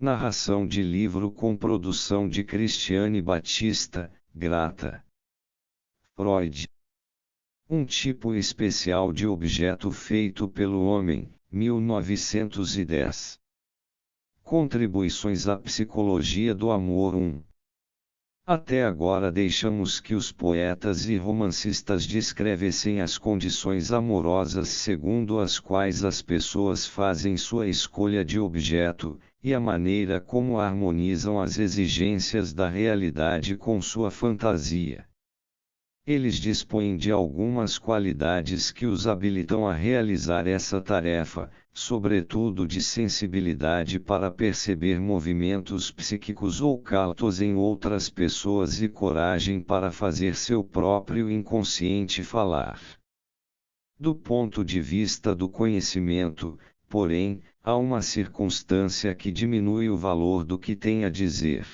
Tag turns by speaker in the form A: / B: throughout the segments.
A: Narração de livro com produção de Cristiane Batista, Grata. Freud. Um tipo especial de objeto feito pelo homem, 1910. Contribuições à Psicologia do Amor 1. Até agora deixamos que os poetas e romancistas descrevessem as condições amorosas segundo as quais as pessoas fazem sua escolha de objeto, e a maneira como harmonizam as exigências da realidade com sua fantasia. Eles dispõem de algumas qualidades que os habilitam a realizar essa tarefa, sobretudo de sensibilidade para perceber movimentos psíquicos ocultos em outras pessoas e coragem para fazer seu próprio inconsciente falar. Do ponto de vista do conhecimento, porém, há uma circunstância que diminui o valor do que tem a dizer.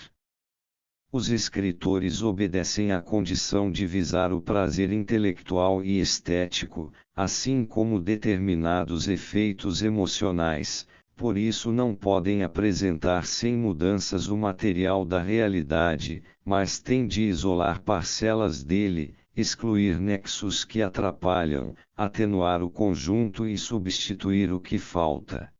A: Os escritores obedecem à condição de visar o prazer intelectual e estético, assim como determinados efeitos emocionais, por isso não podem apresentar sem mudanças o material da realidade, mas têm de isolar parcelas dele, excluir nexos que atrapalham, atenuar o conjunto e substituir o que falta.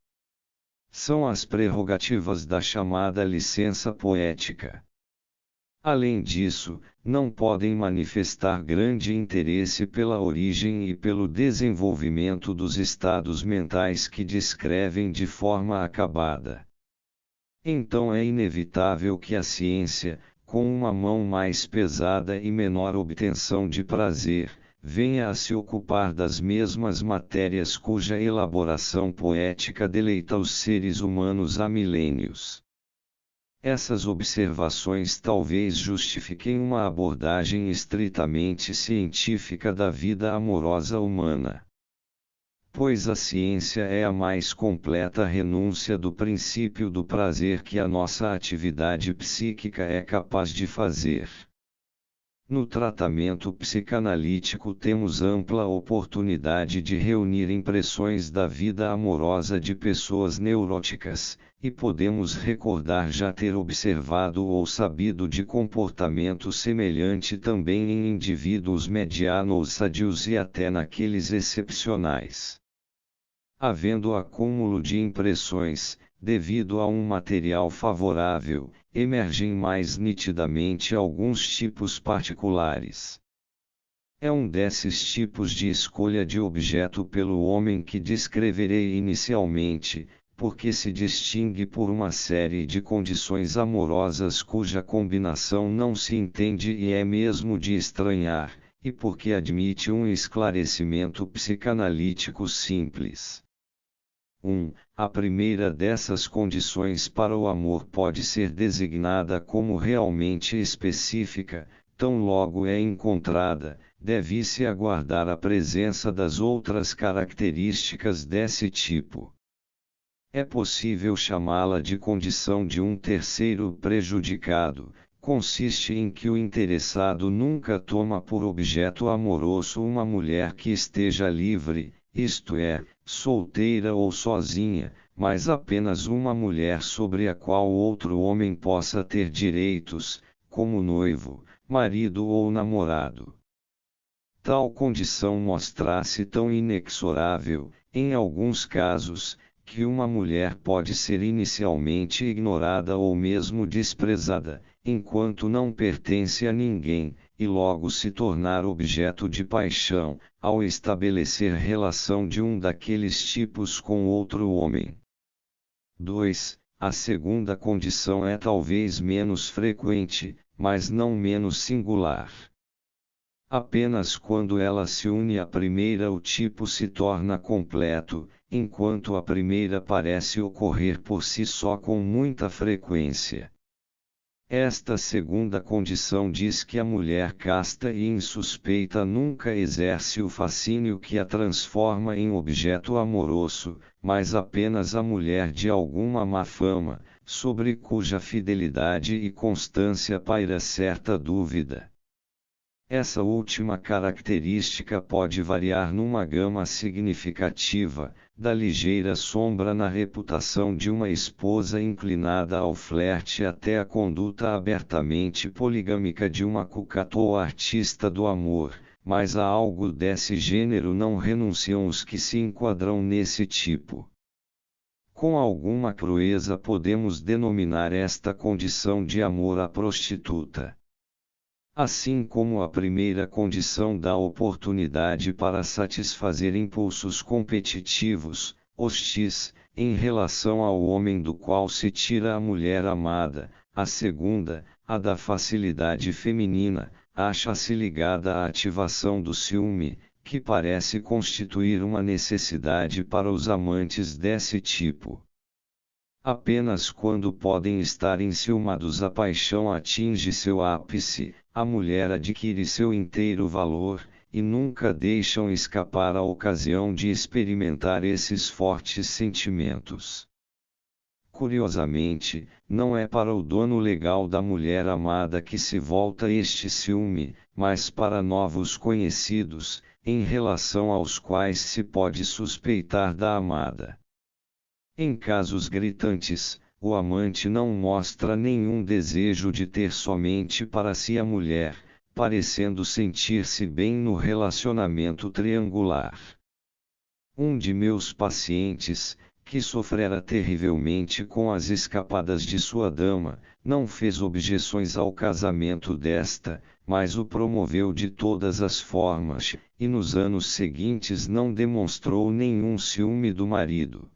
A: São as prerrogativas da chamada licença poética. Além disso, não podem manifestar grande interesse pela origem e pelo desenvolvimento dos estados mentais que descrevem de forma acabada. Então é inevitável que a ciência, com uma mão mais pesada e menor obtenção de prazer, venha a se ocupar das mesmas matérias cuja elaboração poética deleita os seres humanos há milênios. Essas observações talvez justifiquem uma abordagem estritamente científica da vida amorosa humana. Pois a ciência é a mais completa renúncia do princípio do prazer que a nossa atividade psíquica é capaz de fazer. No tratamento psicanalítico temos ampla oportunidade de reunir impressões da vida amorosa de pessoas neuróticas, e podemos recordar já ter observado ou sabido de comportamento semelhante também em indivíduos medianos sadios e até naqueles excepcionais. Havendo acúmulo de impressões, devido a um material favorável, emergem mais nitidamente alguns tipos particulares. É um desses tipos de escolha de objeto pelo homem que descreverei inicialmente, porque se distingue por uma série de condições amorosas cuja combinação não se entende e é mesmo de estranhar, e porque admite um esclarecimento psicanalítico simples. 1. A primeira dessas condições para o amor pode ser designada como realmente específica, tão logo é encontrada, deve-se aguardar a presença das outras características desse tipo. É possível chamá-la de condição de um terceiro prejudicado, consiste em que o interessado nunca toma por objeto amoroso uma mulher que esteja livre, isto é, solteira ou sozinha, mas apenas uma mulher sobre a qual outro homem possa ter direitos, como noivo, marido ou namorado. Tal condição mostra-se tão inexorável, em alguns casos, que uma mulher pode ser inicialmente ignorada ou mesmo desprezada, enquanto não pertence a ninguém, e logo se tornar objeto de paixão, ao estabelecer relação de um daqueles tipos com outro homem. 2. A segunda condição é talvez menos frequente, mas não menos singular. Apenas quando ela se une à primeira o tipo se torna completo, enquanto a primeira parece ocorrer por si só com muita frequência. Esta segunda condição diz que a mulher casta e insuspeita nunca exerce o fascínio que a transforma em objeto amoroso, mas apenas a mulher de alguma má fama, sobre cuja fidelidade e constância paira certa dúvida. Essa última característica pode variar numa gama significativa, da ligeira sombra na reputação de uma esposa inclinada ao flerte até a conduta abertamente poligâmica de uma cucata ou artista do amor, mas a algo desse gênero não renunciam os que se enquadram nesse tipo. Com alguma crueza podemos denominar esta condição de amor à prostituta. Assim como a primeira condição dá oportunidade para satisfazer impulsos competitivos, hostis, em relação ao homem do qual se tira a mulher amada, a segunda, a da facilidade feminina, acha-se ligada à ativação do ciúme, que parece constituir uma necessidade para os amantes desse tipo. Apenas quando podem estar enciumados a paixão atinge seu ápice, a mulher adquire seu inteiro valor, e nunca deixam escapar a ocasião de experimentar esses fortes sentimentos. Curiosamente, não é para o dono legal da mulher amada que se volta este ciúme, mas para novos conhecidos, em relação aos quais se pode suspeitar da amada. Em casos gritantes, o amante não mostra nenhum desejo de ter somente para si a mulher, parecendo sentir-se bem no relacionamento triangular. Um de meus pacientes, que sofrera terrivelmente com as escapadas de sua dama, não fez objeções ao casamento desta, mas o promoveu de todas as formas, e nos anos seguintes não demonstrou nenhum ciúme do marido.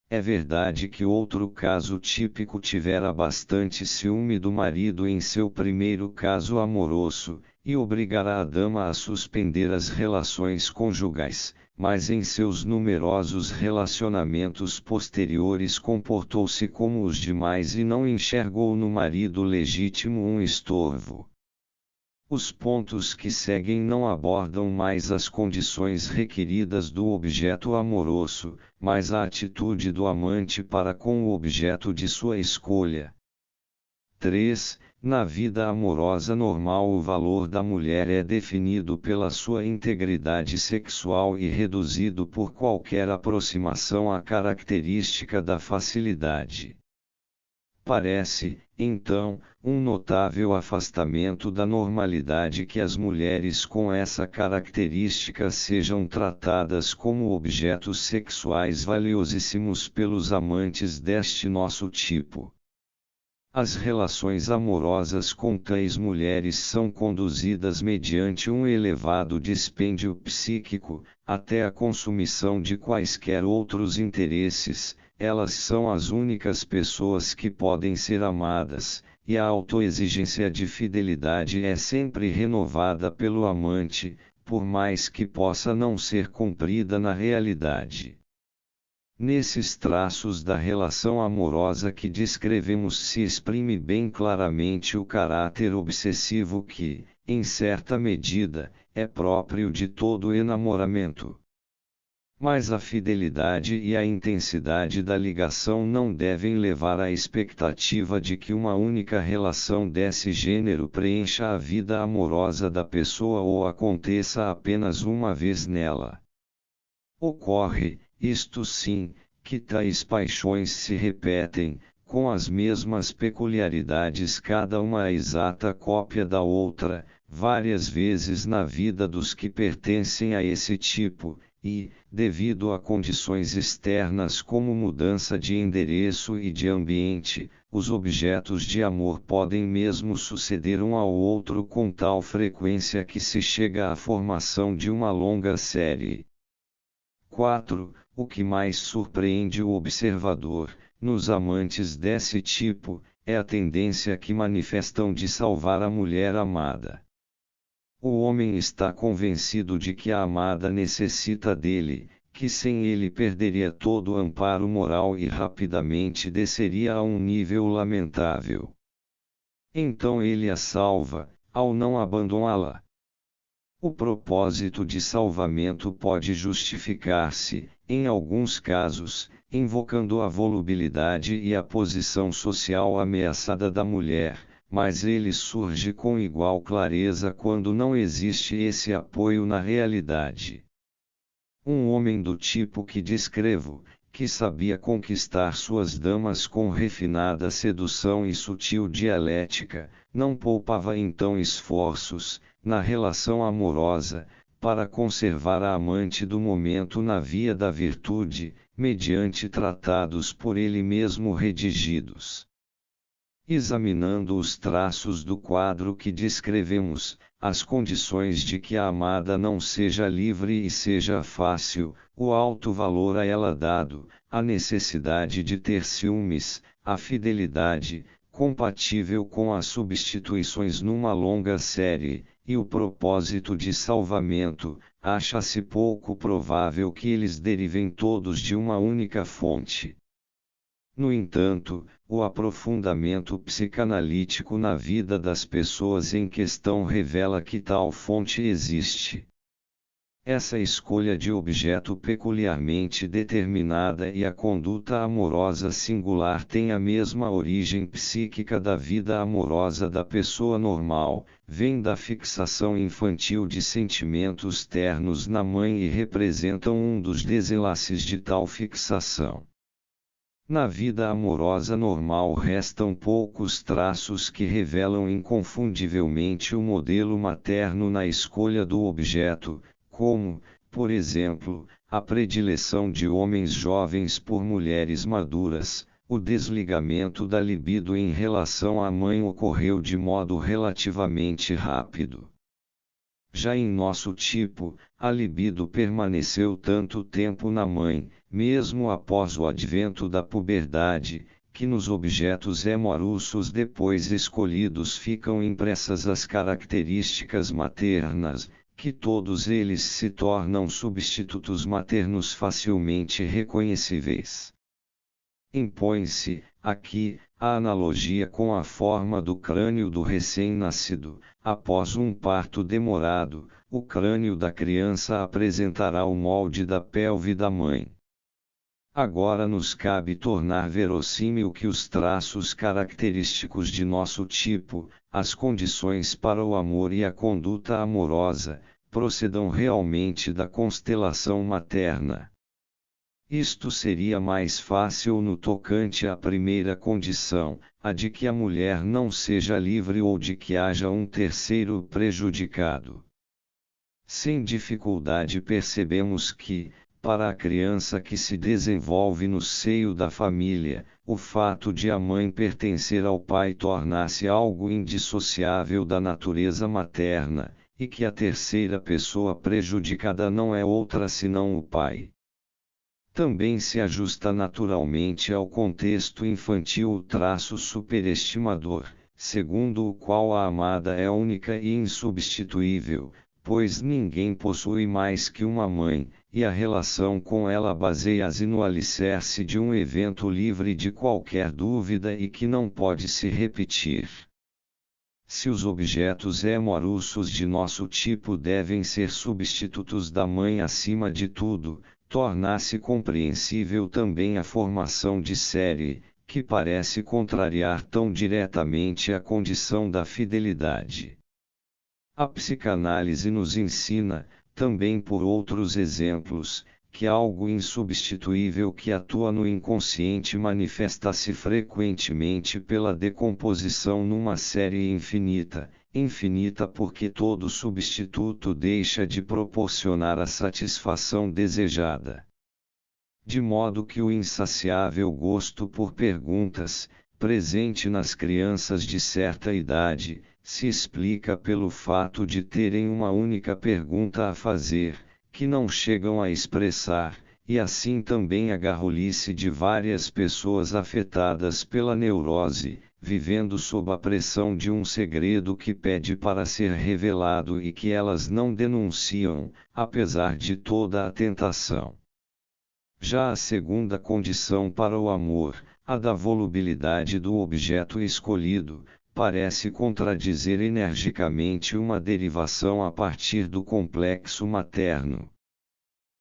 A: É verdade que outro caso típico tivera bastante ciúme do marido em seu primeiro caso amoroso, e obrigara a dama a suspender as relações conjugais, mas em seus numerosos relacionamentos posteriores comportou-se como os demais e não enxergou no marido legítimo um estorvo. Os pontos que seguem não abordam mais as condições requeridas do objeto amoroso, mas a atitude do amante para com o objeto de sua escolha. 3. Na vida amorosa normal o valor da mulher é definido pela sua integridade sexual e reduzido por qualquer aproximação à característica da facilidade. Parece, então, um notável afastamento da normalidade que as mulheres com essa característica sejam tratadas como objetos sexuais valiosíssimos pelos amantes deste nosso tipo. As relações amorosas com tais mulheres são conduzidas mediante um elevado dispêndio psíquico, até a consumição de quaisquer outros interesses. Elas são as únicas pessoas que podem ser amadas, e a autoexigência de fidelidade é sempre renovada pelo amante, por mais que possa não ser cumprida na realidade. Nesses traços da relação amorosa que descrevemos se exprime bem claramente o caráter obsessivo que, em certa medida, é próprio de todo enamoramento. Mas a fidelidade e a intensidade da ligação não devem levar à expectativa de que uma única relação desse gênero preencha a vida amorosa da pessoa ou aconteça apenas uma vez nela. Ocorre, isto sim, que tais paixões se repetem, com as mesmas peculiaridades cada uma a exata cópia da outra, várias vezes na vida dos que pertencem a esse tipo, e, devido a condições externas como mudança de endereço e de ambiente, os objetos de amor podem mesmo suceder um ao outro com tal frequência que se chega à formação de uma longa série. 4. O que mais surpreende o observador, nos amantes desse tipo, é a tendência que manifestam de salvar a mulher amada. O homem está convencido de que a amada necessita dele, que sem ele perderia todo o amparo moral e rapidamente desceria a um nível lamentável. Então ele a salva, ao não abandoná-la. O propósito de salvamento pode justificar-se, em alguns casos, invocando a volubilidade e a posição social ameaçada da mulher, mas ele surge com igual clareza quando não existe esse apoio na realidade. Um homem do tipo que descrevo, que sabia conquistar suas damas com refinada sedução e sutil dialética, não poupava então esforços, na relação amorosa, para conservar a amante do momento na via da virtude, mediante tratados por ele mesmo redigidos. Examinando os traços do quadro que descrevemos, as condições de que a amada não seja livre e seja fácil, o alto valor a ela dado, a necessidade de ter ciúmes, a fidelidade, compatível com as substituições numa longa série, e o propósito de salvamento, acha-se pouco provável que eles derivem todos de uma única fonte. No entanto, o aprofundamento psicanalítico na vida das pessoas em questão revela que tal fonte existe. Essa escolha de objeto peculiarmente determinada e a conduta amorosa singular têm a mesma origem psíquica da vida amorosa da pessoa normal, vem da fixação infantil de sentimentos ternos na mãe e representam um dos desenlaces de tal fixação. Na vida amorosa normal restam poucos traços que revelam inconfundivelmente o modelo materno na escolha do objeto, como, por exemplo, a predileção de homens jovens por mulheres maduras. O desligamento da libido em relação à mãe ocorreu de modo relativamente rápido. Já em nosso tipo, a libido permaneceu tanto tempo na mãe, mesmo após o advento da puberdade, que nos objetos hemorussos depois escolhidos ficam impressas as características maternas, que todos eles se tornam substitutos maternos facilmente reconhecíveis. Impõe-se, aqui, a analogia com a forma do crânio do recém-nascido. Após um parto demorado, o crânio da criança apresentará o molde da pelve da mãe. Agora nos cabe tornar verossímil que os traços característicos de nosso tipo, as condições para o amor e a conduta amorosa, procedam realmente da constelação materna. Isto seria mais fácil no tocante à primeira condição, a de que a mulher não seja livre ou de que haja um terceiro prejudicado. Sem dificuldade percebemos que, para a criança que se desenvolve no seio da família, o fato de a mãe pertencer ao pai torna-se algo indissociável da natureza materna, e que a terceira pessoa prejudicada não é outra senão o pai. Também se ajusta naturalmente ao contexto infantil o traço superestimador, segundo o qual a amada é única e insubstituível, pois ninguém possui mais que uma mãe, e a relação com ela baseia-se no alicerce de um evento livre de qualquer dúvida e que não pode se repetir. Se os objetos hemorussos de nosso tipo devem ser substitutos da mãe acima de tudo, torna-se compreensível também a formação de série, que parece contrariar tão diretamente a condição da fidelidade. A psicanálise nos ensina, também por outros exemplos, que algo insubstituível que atua no inconsciente manifesta-se frequentemente pela decomposição numa série infinita, infinita porque todo substituto deixa de proporcionar a satisfação desejada. De modo que o insaciável gosto por perguntas, presente nas crianças de certa idade, se explica pelo fato de terem uma única pergunta a fazer, que não chegam a expressar, e assim também a garrulice de várias pessoas afetadas pela neurose, vivendo sob a pressão de um segredo que pede para ser revelado e que elas não denunciam, apesar de toda a tentação. Já a segunda condição para o amor, a da volubilidade do objeto escolhido, parece contradizer energicamente uma derivação a partir do complexo materno.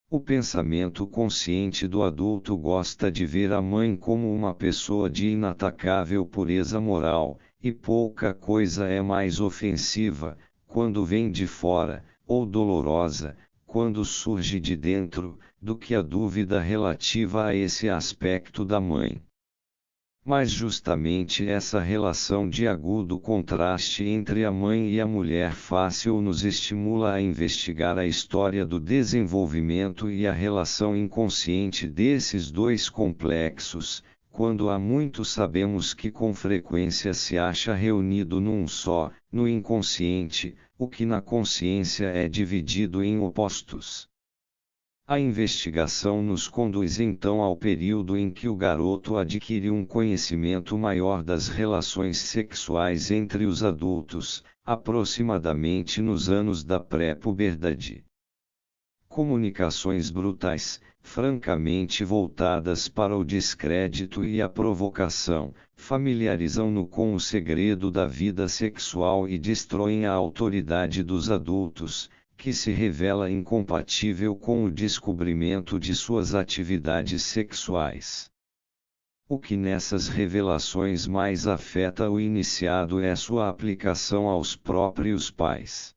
A: O pensamento consciente do adulto gosta de ver a mãe como uma pessoa de inatacável pureza moral, e pouca coisa é mais ofensiva, quando vem de fora, ou dolorosa, quando surge de dentro, do que a dúvida relativa a esse aspecto da mãe. Mas justamente essa relação de agudo contraste entre a mãe e a mulher fácil nos estimula a investigar a história do desenvolvimento e a relação inconsciente desses dois complexos, quando há muito sabemos que com frequência se acha reunido num só, no inconsciente, o que na consciência é dividido em opostos. A investigação nos conduz então ao período em que o garoto adquire um conhecimento maior das relações sexuais entre os adultos, aproximadamente nos anos da pré-puberdade. Comunicações brutais, francamente voltadas para o descrédito e a provocação, familiarizam-no com o segredo da vida sexual e destroem a autoridade dos adultos, que se revela incompatível com o descobrimento de suas atividades sexuais. O que nessas revelações mais afeta o iniciado é sua aplicação aos próprios pais.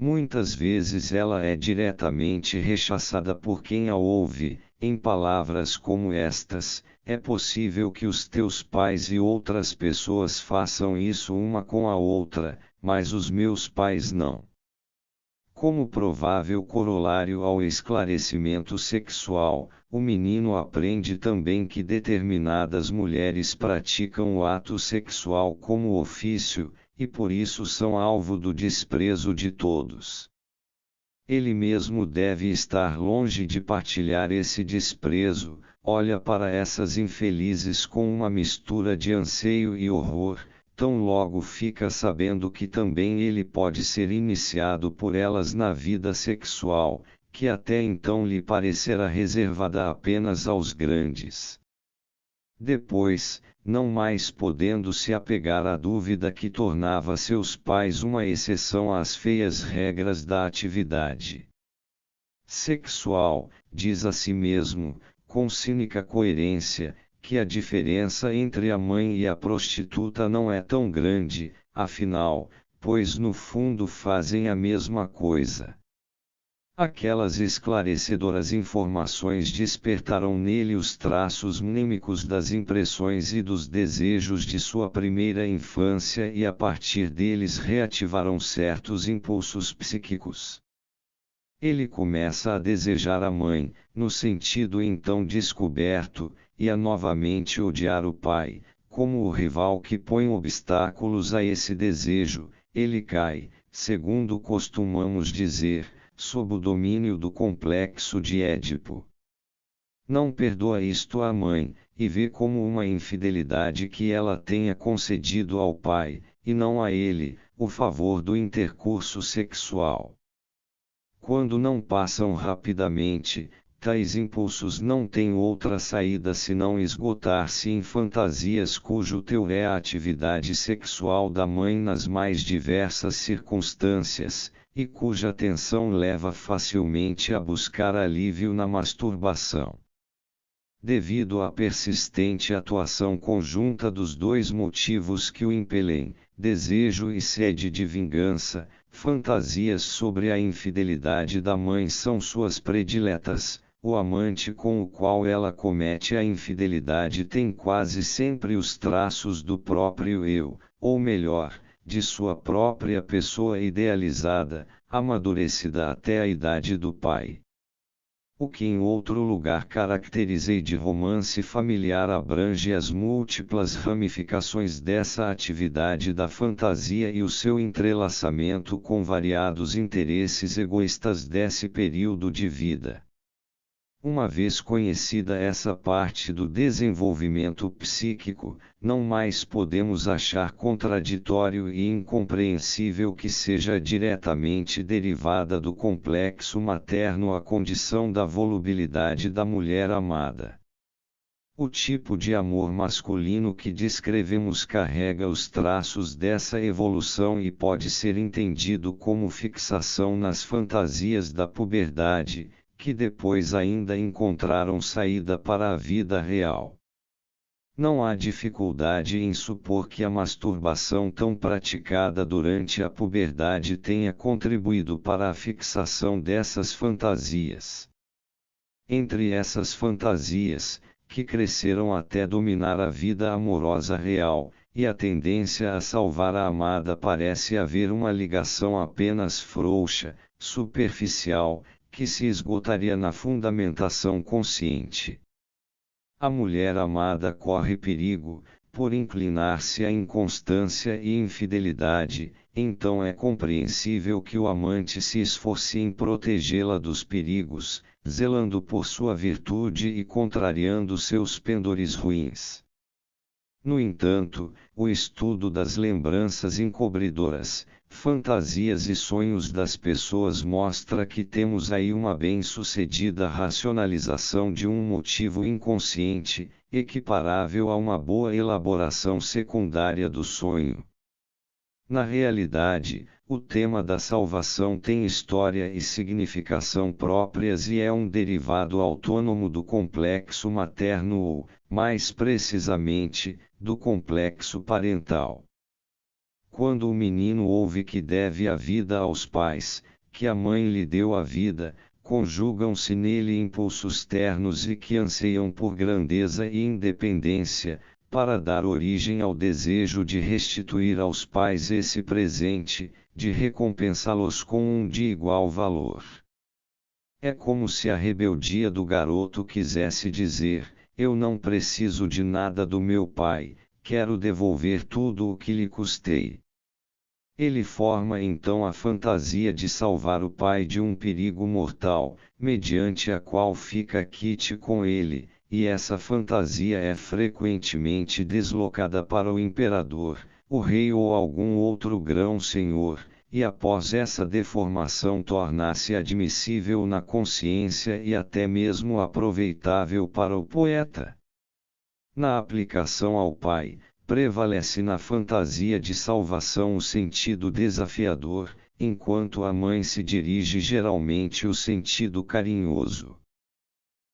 A: Muitas vezes ela é diretamente rechaçada por quem a ouve, em palavras como estas: é possível que os teus pais e outras pessoas façam isso uma com a outra, mas os meus pais não. Como provável corolário ao esclarecimento sexual, o menino aprende também que determinadas mulheres praticam o ato sexual como ofício, e por isso são alvo do desprezo de todos. Ele mesmo deve estar longe de partilhar esse desprezo, olha para essas infelizes com uma mistura de anseio e horror, tão logo fica sabendo que também ele pode ser iniciado por elas na vida sexual, que até então lhe parecerá reservada apenas aos grandes. Depois, não mais podendo se apegar à dúvida que tornava seus pais uma exceção às feias regras da atividade sexual, diz a si mesmo, com cínica coerência, que a diferença entre a mãe e a prostituta não é tão grande, afinal, pois no fundo fazem a mesma coisa. Aquelas esclarecedoras informações despertaram nele os traços mnêmicos das impressões e dos desejos de sua primeira infância e a partir deles reativaram certos impulsos psíquicos. Ele começa a desejar a mãe, no sentido então descoberto, e a novamente odiar o pai, como o rival que põe obstáculos a esse desejo. Ele cai, segundo costumamos dizer, sob o domínio do complexo de Édipo. Não perdoa isto à mãe, e vê como uma infidelidade que ela tenha concedido ao pai, e não a ele, o favor do intercurso sexual. Quando não passam rapidamente, tais impulsos não têm outra saída senão esgotar-se em fantasias cujo teor é a atividade sexual da mãe nas mais diversas circunstâncias, e cuja atenção leva facilmente a buscar alívio na masturbação. Devido à persistente atuação conjunta dos dois motivos que o impelem, desejo e sede de vingança, fantasias sobre a infidelidade da mãe são suas prediletas. O amante com o qual ela comete a infidelidade tem quase sempre os traços do próprio eu, ou melhor, de sua própria pessoa idealizada, amadurecida até a idade do pai. O que em outro lugar caracterizei de romance familiar abrange as múltiplas ramificações dessa atividade da fantasia e o seu entrelaçamento com variados interesses egoístas desse período de vida. Uma vez conhecida essa parte do desenvolvimento psíquico, não mais podemos achar contraditório e incompreensível que seja diretamente derivada do complexo materno a condição da volubilidade da mulher amada. O tipo de amor masculino que descrevemos carrega os traços dessa evolução e pode ser entendido como fixação nas fantasias da puberdade, que depois ainda encontraram saída para a vida real. Não há dificuldade em supor que a masturbação tão praticada durante a puberdade tenha contribuído para a fixação dessas fantasias. Entre essas fantasias, que cresceram até dominar a vida amorosa real, e a tendência a salvar a amada, parece haver uma ligação apenas frouxa, superficial, que se esgotaria na fundamentação consciente. A mulher amada corre perigo, por inclinar-se à inconstância e infidelidade, então é compreensível que o amante se esforce em protegê-la dos perigos, zelando por sua virtude e contrariando seus pendores ruins. No entanto, o estudo das lembranças encobridoras, fantasias e sonhos das pessoas mostra que temos aí uma bem-sucedida racionalização de um motivo inconsciente, equiparável a uma boa elaboração secundária do sonho. Na realidade, o tema da salvação tem história e significação próprias e é um derivado autônomo do complexo materno ou, mais precisamente, do complexo parental. Quando o menino ouve que deve a vida aos pais, que a mãe lhe deu a vida, conjugam-se nele impulsos ternos e que anseiam por grandeza e independência, para dar origem ao desejo de restituir aos pais esse presente, de recompensá-los com um de igual valor. É como se a rebeldia do garoto quisesse dizer: eu não preciso de nada do meu pai, quero devolver tudo o que lhe custei. Ele forma então a fantasia de salvar o pai de um perigo mortal, mediante a qual fica quite com ele, e essa fantasia é frequentemente deslocada para o imperador, o rei ou algum outro grão-senhor, e após essa deformação torna-se admissível na consciência e até mesmo aproveitável para o poeta. Na aplicação ao pai, prevalece na fantasia de salvação o sentido desafiador, enquanto a mãe se dirige geralmente o sentido carinhoso.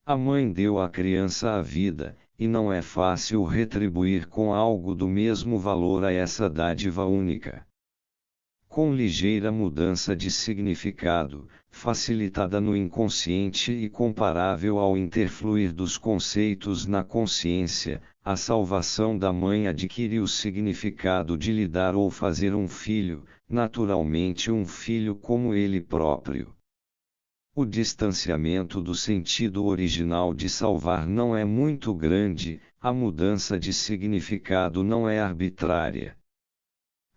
A: A mãe deu à criança a vida, e não é fácil retribuir com algo do mesmo valor a essa dádiva única. Com ligeira mudança de significado, facilitada no inconsciente e comparável ao interfluir dos conceitos na consciência, a salvação da mãe adquire o significado de lhe dar ou fazer um filho, naturalmente um filho como ele próprio. O distanciamento do sentido original de salvar não é muito grande, a mudança de significado não é arbitrária.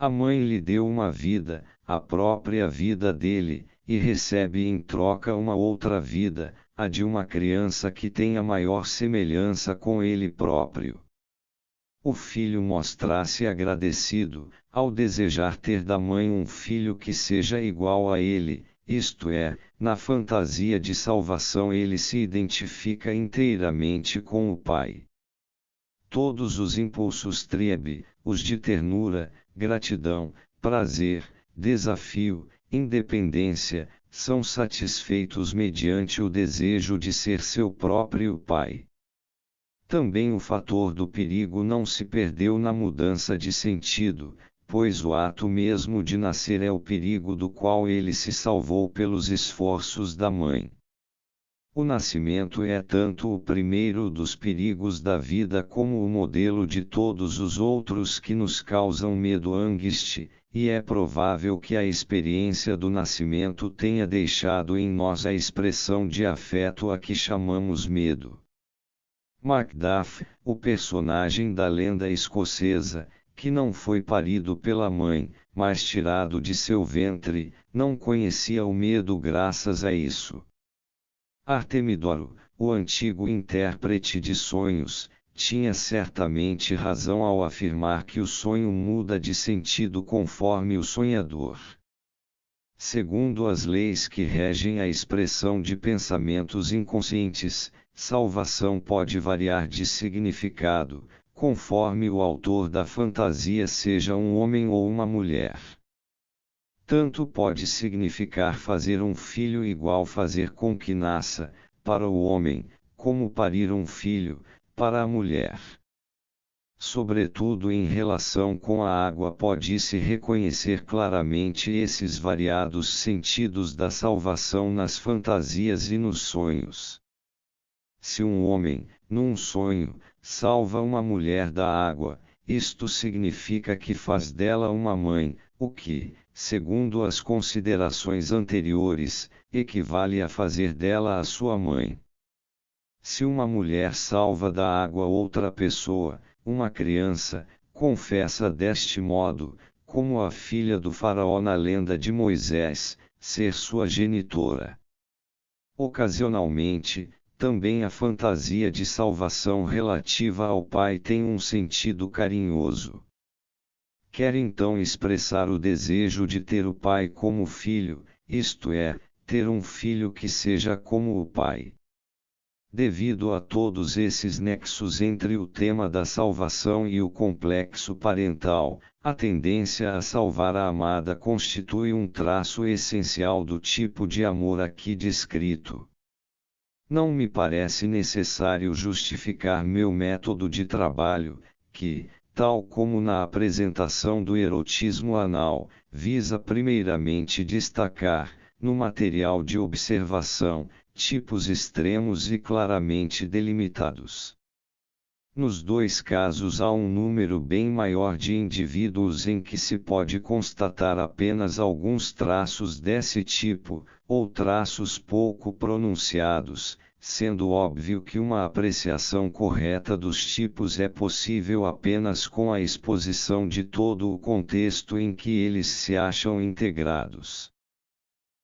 A: A mãe lhe deu uma vida, a própria vida dele, e recebe em troca uma outra vida, a de uma criança que tenha maior semelhança com ele próprio. O filho mostra-se agradecido, ao desejar ter da mãe um filho que seja igual a ele, isto é, na fantasia de salvação ele se identifica inteiramente com o pai. Todos os impulsos triebe, os de ternura, gratidão, prazer, desafio, independência, são satisfeitos mediante o desejo de ser seu próprio pai. Também o fator do perigo não se perdeu na mudança de sentido, pois o ato mesmo de nascer é o perigo do qual ele se salvou pelos esforços da mãe. O nascimento é tanto o primeiro dos perigos da vida como o modelo de todos os outros que nos causam medo angústia, e é provável que a experiência do nascimento tenha deixado em nós a expressão de afeto a que chamamos medo. Macduff, o personagem da lenda escocesa, que não foi parido pela mãe, mas tirado de seu ventre, não conhecia o medo graças a isso. Artemidoro, o antigo intérprete de sonhos, tinha certamente razão ao afirmar que o sonho muda de sentido conforme o sonhador. Segundo as leis que regem a expressão de pensamentos inconscientes, salvação pode variar de significado, conforme o autor da fantasia seja um homem ou uma mulher. Tanto pode significar fazer um filho igual fazer com que nasça, para o homem, como parir um filho, para a mulher. Sobretudo em relação com a água pode-se reconhecer claramente esses variados sentidos da salvação nas fantasias e nos sonhos. Se um homem, num sonho, salva uma mulher da água, isto significa que faz dela uma mãe, o que, segundo as considerações anteriores, equivale a fazer dela a sua mãe. Se uma mulher salva da água outra pessoa, uma criança, confessa deste modo, como a filha do faraó na lenda de Moisés, ser sua genitora. Ocasionalmente, também a fantasia de salvação relativa ao pai tem um sentido carinhoso. Quer então expressar o desejo de ter o pai como filho, isto é, ter um filho que seja como o pai. Devido a todos esses nexos entre o tema da salvação e o complexo parental, a tendência a salvar a amada constitui um traço essencial do tipo de amor aqui descrito. Não me parece necessário justificar meu método de trabalho, que, tal como na apresentação do erotismo anal, visa primeiramente destacar, no material de observação, tipos extremos e claramente delimitados. Nos dois casos há um número bem maior de indivíduos em que se pode constatar apenas alguns traços desse tipo, ou traços pouco pronunciados, sendo óbvio que uma apreciação correta dos tipos é possível apenas com a exposição de todo o contexto em que eles se acham integrados.